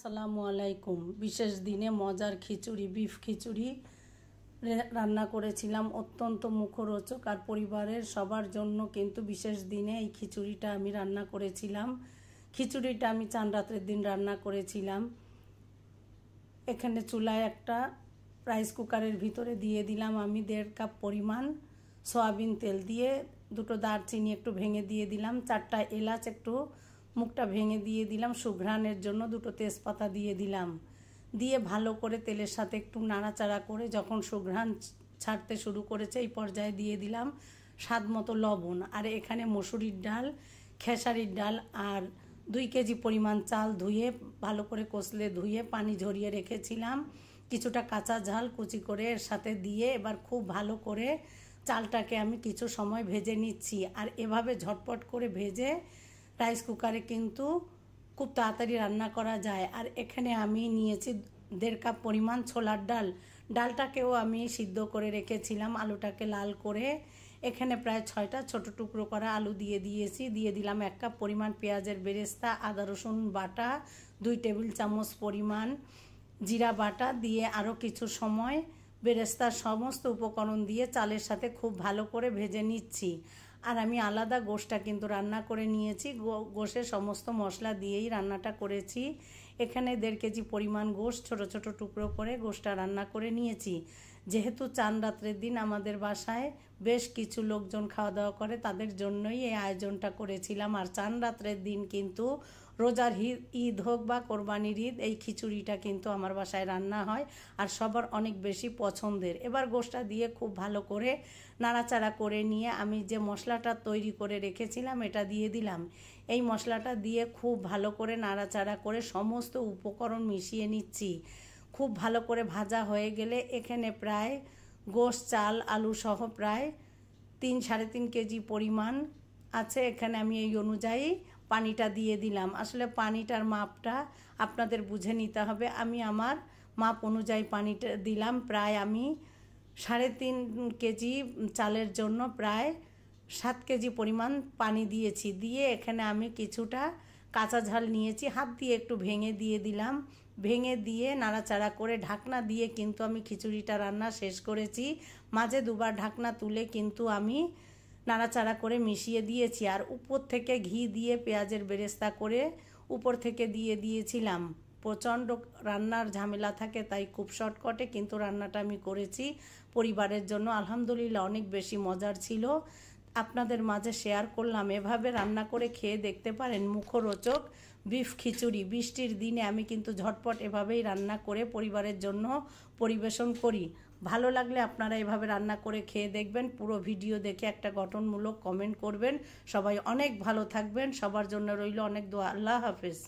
আসসালামু আলাইকুম। বিশেষ দিনে মজার খিচুড়ি, বিফ খিচুড়ি রান্না করেছিলাম, অত্যন্ত মুখরোচক আর পরিবারের সবার জন্য কিন্তু বিশেষ দিনে এই খিচুড়িটা আমি রান্না করেছিলাম। খিচুড়িটা আমি চান রাতের দিন রান্না করেছিলাম। এখানে চুলায় একটা রাইস কুকারের ভিতরে দিয়ে দিলাম আমি 1.5 কাপ পরিমাণ সয়াবিন তেল, দিয়ে দুটো দারচিনি একটু ভেঙে দিয়ে দিলাম, 4টা এলাচ একটু মুখটা ভেঙে দিয়ে দিলাম, সুঘ্রাণের জন্য দুটো তেজপাতা দিয়ে দিলাম। দিয়ে ভালো করে তেলের সাথে একটু নাড়াচাড়া করে যখন সুঘ্রাণ ছাড়তে শুরু করেছে এই পর্যায়ে দিয়ে দিলাম স্বাদ মতো লবণ। আর এখানে মসুরির ডাল, খেসারির ডাল আর 2 কেজি পরিমাণ চাল ধুয়ে ভালো করে কষলে ধুয়ে পানি ঝরিয়ে রেখেছিলাম। কিছুটা কাঁচা ঝাল কুচি করে এর সাথে দিয়ে এবার খুব ভালো করে চালটাকে আমি কিছু সময় ভেজে নিচ্ছি। আর এভাবে ঝটপট করে ভেজে রাইস কুকারে কিন্তু খুব তাড়াতাড়ি রান্না করা যায়। আর এখানে আমি নিয়েছি 1.5 কাপ পরিমাণ ছোলার ডাল, ডালটাকেও আমি সিদ্ধ করে রেখেছিলাম, আলুটাকে লাল করে। এখানে প্রায় 6টা ছোট টুকরো করা আলু দিয়ে দিয়েছি। দিয়ে দিলাম 1 কাপ পরিমাণ পেঁয়াজের বেরেস্তা, আদা রসুন বাটা 2 টেবিল চামচ পরিমাণ, জিরা বাটা দিয়ে আরও কিছু সময় বেরেস্তার সমস্ত উপকরণ দিয়ে চালের সাথে খুব ভালো করে ভেজে নিচ্ছি। আর আমি আলাদা গোশটা কিন্তু রান্না করে নিয়েছি, গোশে সমস্ত মশলা দিয়েই রান্নাটা করেছি। এখানে 1.5 কেজি পরিমাণ গোশ ছোট ছোট টুকরো করে গোশটা রান্না করে নিয়েছি। যেহেতু চান রাত্রের দিন আমাদের বাসায় বেশ কিছু লোকজন খাওয়া দাওয়া করে, তাদের জন্যই এই আয়োজনটা করেছিলাম। আর চান রাত্রের দিন কিন্তু রোজার ঈদ হোক বা কোরবানির ঈদ, এই খিচুড়িটা কিন্তু আমার বাসায় রান্না হয় আর সবার অনেক বেশি পছন্দের। এবার গোশটা দিয়ে খুব ভালো করে নাড়াচাড়া করে নিয়ে আমি যে মশলাটা তৈরি করে রেখেছিলাম এটা দিয়ে দিলাম। এই মশলাটা দিয়ে খুব ভালো করে নাড়াচাড়া করে সমস্ত উপকরণ মিশিয়ে নিচ্ছি। খুব ভালো করে ভাজা হয়ে গেলে এখানে প্রায় গোশ, চাল, আলু সহ প্রায় 3-3.5 কেজি পরিমাণ আছে। এখানে আমি এই অনুযায়ী পানিটা দিয়ে দিলাম। আসলে পানিটার মাপটা আপনাদের বুঝে নিতে হবে। আমি আমার মাপ অনুযায়ী পানিটা দিলাম। প্রায় আমি 3.5 কেজি চালের জন্য প্রায় 7 কেজি পরিমাণ পানি দিয়েছি। দিয়ে এখানে আমি কিছুটা কাঁচা ঝাল নিয়েছি, হাত দিয়ে একটু ভেঙে দিয়ে দিলাম। ভেঙে দিয়ে নাড়াচাড়া করে ঢাকনা দিয়ে কিন্তু আমি খিচুড়িটা রান্না শেষ করেছি। মাঝে 2বার ঢাকনা তুলে কিন্তু আমি নাড়াচাড়া করে মিশিয়ে দিয়েছি। আর উপর থেকে ঘি দিয়ে পেঁয়াজের বেরেস্তা করে উপর থেকে দিয়ে দিয়েছিলাম। প্রচণ্ড রান্নার ঝামেলা থাকে তাই খুব শর্টকাটে কিন্তু রান্নাটা আমি করেছি পরিবারের জন্য। আলহামদুলিল্লাহ অনেক বেশি মজার ছিল, আপনাদের মাঝে শেয়ার করলাম। এভাবে রান্না করে খেয়ে দেখতে পারেন মুখরোচক বিফ খিচুড়ি। বৃষ্টির দিনে আমি কিন্তু ঝটপট এভাবেই রান্না করে পরিবারের জন্য পরিবেশন করি। ভালো লাগলে আপনারা এভাবে রান্না করে খেয়ে দেখবেন। পুরো ভিডিও দেখে একটা গঠনমূলক কমেন্ট করবেন। সবাই অনেক ভালো থাকবেন, সবার জন্য রইল অনেক দোয়া। আল্লাহ হাফেজ।